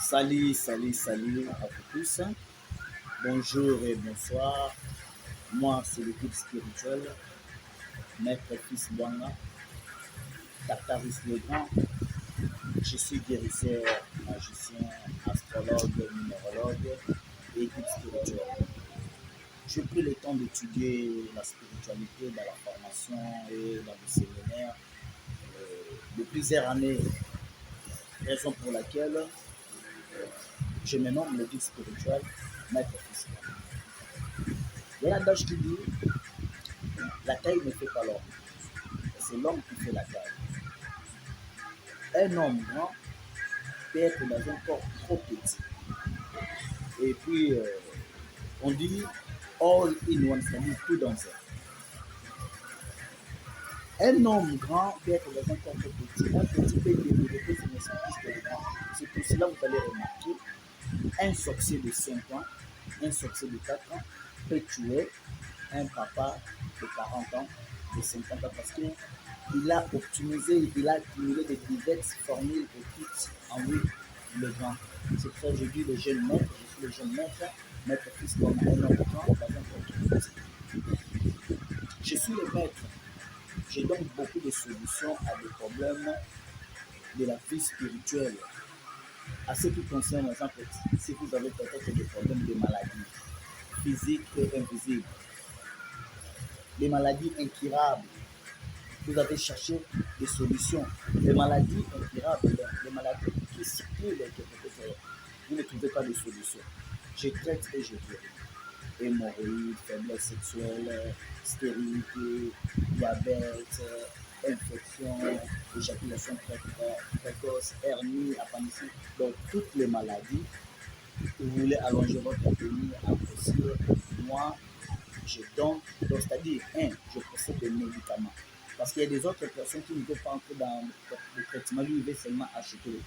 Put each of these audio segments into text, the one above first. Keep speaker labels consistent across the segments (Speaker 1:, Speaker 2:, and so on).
Speaker 1: Salut, salut, salut à vous tous. Bonjour et bonsoir. Moi, c'est le guide spirituel, Maître Fils Bouanga, Tataris le Grand. Je suis guérisseur, magicien, astrologue, numérologue et guide spirituel. J'ai pris le temps d'étudier la spiritualité dans la formation et dans le séminaire de plusieurs années, raison pour laquelle je me nomme le guide spirituel, Maître Fils Bouanga. Il y a l'adage qui dit la taille ne fait pas l'homme, c'est l'homme qui fait la taille. Un homme grand peut être dans un corps trop petit. Et puis, on dit all in one, c'est-à-dire tout dans un. Un homme grand peut être dans un corps trop petit. Un petit peut développer son esprit plus que le grand. C'est pour cela que vous allez remarquer un sorcier de 5 ans, un sorcier de 4 ans peut tuer un papa de 40 ans, de 50 ans, parce qu'il a optimisé, il a accumulé des diverses formules et toutes en lui, le grand. C'est pour ça que je dis le jeune maître, je suis le jeune maître, maître fils comme un homme grand dans un corps petit. Je suis le maître. Je donne beaucoup de solutions à des problèmes de la vie spirituelle. À ce qui concerne, par exemple, si vous avez peut-être des problèmes de maladies physiques et invisibles, les maladies incurables, vous avez cherché des solutions. Les maladies incurables, les maladies qui circulent, vous ne trouvez pas de solution. Je traite et je guéris. Hémorroïdes, faiblesse sexuelle, stérilité, diabète, infection, éjaculation précoce, hernie, appendicite. Donc, toutes les maladies, vous voulez allonger votre avenir, grossir, moi, je donne, donc c'est-à-dire, je possède des médicaments. Parce qu'il y a des autres personnes qui ne veulent pas entrer dans le traitement, lui, ils veulent seulement acheter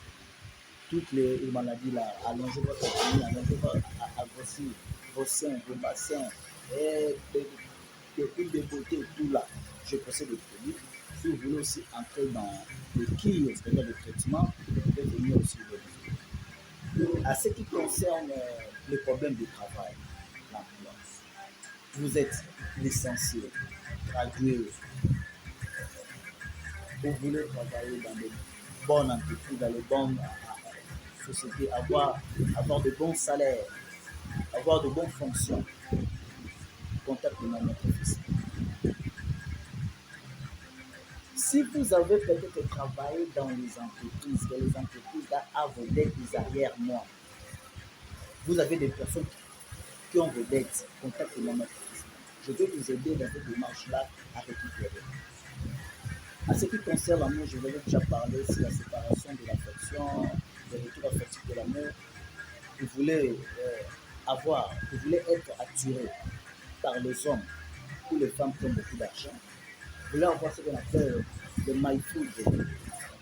Speaker 1: toutes les maladies là, allonger votre avenir, allonger votre grossir vos seins, vos bassins, et des huiles de beauté, tout là. Je possède des produits. Si vous voulez aussi entrer dans le kiosque, c'est-à-dire le traitement, vous pouvez venir aussi le. À ce qui concerne les problèmes de travail, l'emploi, vous êtes licencié, gradué, vous voulez travailler dans de bonnes entreprises, dans les bonnes sociétés, avoir de bons salaires, avoir de bonnes fonctions, contactez-moi notre fils. Si vous avez peut-être travaillé dans les entreprises, que les entreprises là, à vos dettes arrière moi, vous avez des personnes qui ont vos dettes, contactez-moi notre fils. Je vais vous aider dans cette démarche-là à récupérer. À ce qui concerne l'amour, je vous avais déjà parlé sur la séparation de l'affection, le retour affectif de l'amour. Vous voulez vous voulez être attiré par les hommes ou les femmes qui ont beaucoup d'argent. Vous voulez avoir ce qu'on appelle le my food.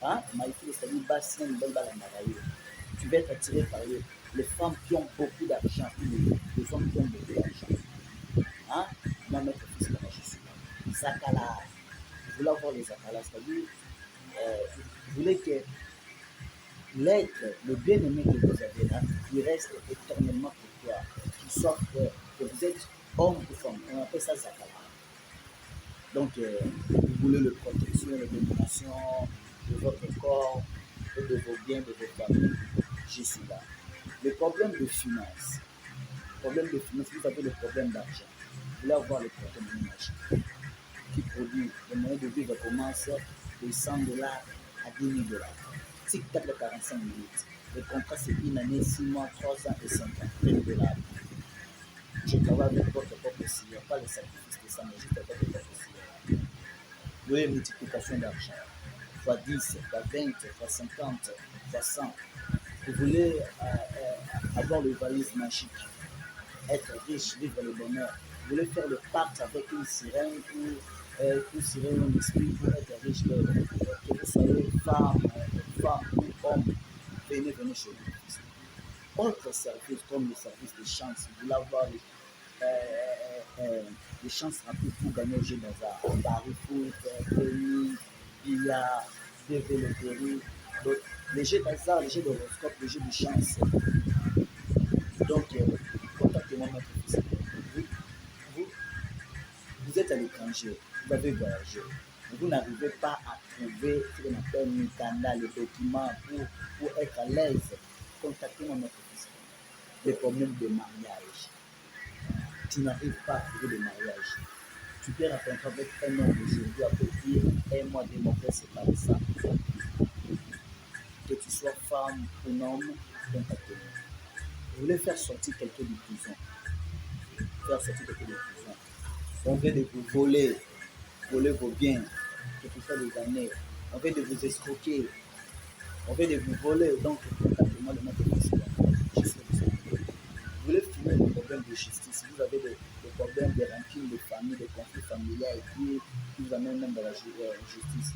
Speaker 1: Hein? My food, c'est-à-dire bassin, tu vas être attiré par les femmes qui ont beaucoup d'argent ou les hommes qui ont beaucoup d'argent. Hein? Moi, notre fils, comment je suis là. Zakala. Vous voulez avoir les zakala, c'est-à-dire vous voulez que l'être, le bien-aimé que vous avez là, il reste éternellement pour toi. Qu'il soit que vous êtes homme ou femme. On appelle ça zakala. Donc, vous voulez la protection, la domination de votre corps et de vos biens, de vos familles. Je suis là. Le problème de finance, vous avez le problème d'argent. Vous voulez avoir le problème d'énergie qui produit le moyen de vivre commence de 100 dollars à 10 000 dollars. Tic-tac de 45 minutes. Le contrat, c'est une année, 6 mois, 3 ans et 5 ans. 20 dollars. Je travaille avec votre propre sillon, pas le sacrifice de ça, mais juste avec votre sillon. Vous voulez multiplication d'argent, fois 10, fois 20, fois 50, fois 100. Vous voulez avoir le valise magique, être riche, vivre le bonheur. Vous voulez faire le pacte avec une sirène ou sirène ou esprit pour être riche, que vous soyez femme ou homme, venez chez nous. Autre service comme le service de chance, vous voulez avoir des chances rapides pour gagner au jeu dans un pari foot, tennis, billard, développer. les jeux d'hasard, les jeux d'horoscope, les jeux de chance. Donc, contactez-moi, maître Fils. Vous, vous, vous êtes à l'étranger, vous avez voyagé. Vous n'arrivez pas à trouver ce qu'on appelle Mikanda, le document pour être à l'aise. Contactez-moi, maître Fils. Les problèmes de mariage. Tu n'arrives pas à trouver de mariage. Tu peux rencontrer avec un homme aujourd'hui, à peut dire un mois, 2 mois, c'est pas ça. Que tu sois femme ou homme, contactez-moi. Vous voulez faire sortir quelqu'un de prison. Faire sortir quelqu'un de prison. On vient de vous voler vos biens, que ce soit des années. On vient de vous escroquer. On vient de vous voler. Donc, contactez-moi le maître de je suis disponible. Vous voulez finir le problème de justice. Vous avez des problèmes de rancune de famille, de conflits familiaux qui vous amènent même dans la justice.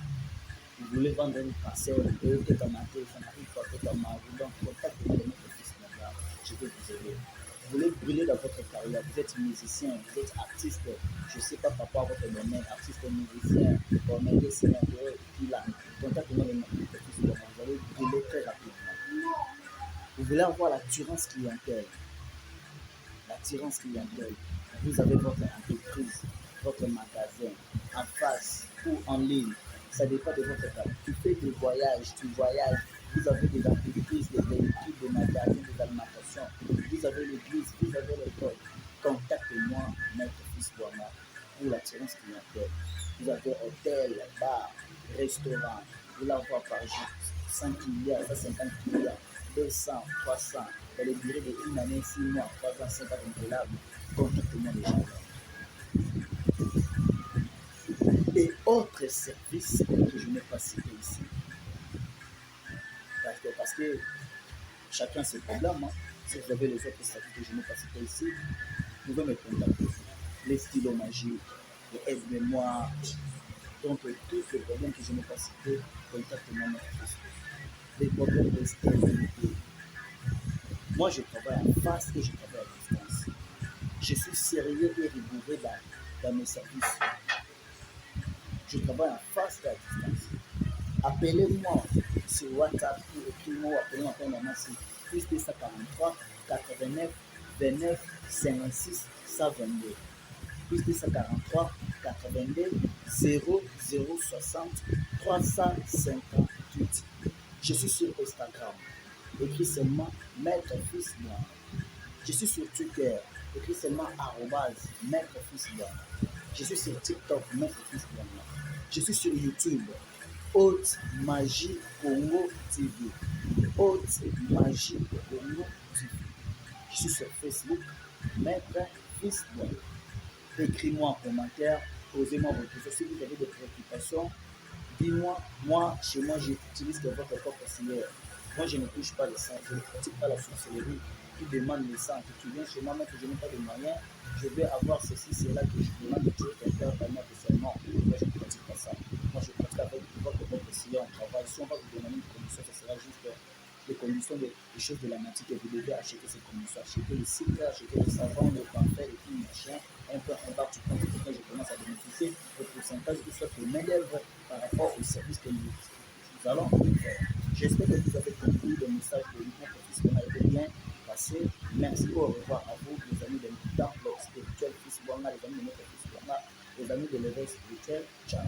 Speaker 1: Vous voulez vendre une parcelle, et que ta maté, ça n'arrive pas, que ta mari, donc contactez-moi le maître fils là, je vais vous aider. Vous voulez briller dans votre carrière, vous êtes musicien, vous êtes artiste, je ne sais pas par rapport à votre domaine, artiste, musicien, comédien, sénateur, puis là, contactez-moi le maître fils là, vous allez briller très rapidement. Vous voulez avoir l'attirance clientèle, vous avez votre entreprise, votre magasin, en face ou en ligne. Ça dépend de votre cas. Tu fais des voyages, tu voyages, vous avez des entreprises, des véhicules, des magasins, des alimentations, vous avez l'église, vous avez l'école. Contactez-moi, maître fils Boana, pour l'attirance clientèle. Vous avez hôtel, bar, restaurant, vous l'avoir par jour, 5 milliards, 150 milliards, 200, 300, dans les durées de 1 année, 6 mois, 3 ans, 5 ans renouvelables. Contactez-moi les gens. Et autres services que je n'ai pas cités ici. Parce que chacun ses problèmes. Hein. Si vous avez les autres services que je n'ai pas cités ici, vous pouvez me contacter. Les stylos magiques, les aides-mémoires, donc tous les problèmes que je n'ai pas cités, contactez-moi mon fils. Les problèmes de stabilité. Moi, je travaille en face et je travaille à distance. Je suis sérieux et rigoureux dans mes services. Je travaille en face et à distance. Appelez-moi sur WhatsApp ou écrivez-moi ou appelez-moi par moment sur plus 243 89 29 56 122. Plus 243 82 0060 358. Je suis sur Instagram. Écris seulement Maître Fils Noir. Je suis sur Twitter. Écris seulement Maître Fils Noir. Je suis sur TikTok, Maître Fils Noir. Je suis sur YouTube. Haute Magie Congo TV. Haute Magie Congo TV. Je suis sur Facebook, Maître Fils Noir. Écris-moi en commentaire, posez-moi vos questions. Si vous avez des préoccupations, dis-moi. Moi, chez moi, j'utilise de votre propre seigneur. Moi, je ne touche pas le sang, je ne pratique pas la sorcellerie qui demande le sang. Que tu viens chez moi, mais que je n'ai pas de moyens, je vais avoir ceci, cela, que je demande de tuer quelqu'un par moi spécialement. Moi, je ne pratique pas ça. Moi, je pratique avec votre propre seigneur. On travaille. Si on va vous demander une condition, ça sera juste les conditions des choses de la nature que vous devez acheter ces conditions. Acheter le cycle, acheter le savon, le pamphlets, et tout machin. Un peu en bas, tu comptes, je commence à bénéficier au pourcentage qui soit le main-d'œuvre par rapport au service que nous allons faire. J'espère que vous avez compris le message de notre fils qu'on a été bien passé. Merci, au revoir à vous, les amis de temple spirituel fils Boanga, les amis de notre fils Boanga, les amis de l'éveil spirituel. Ciao.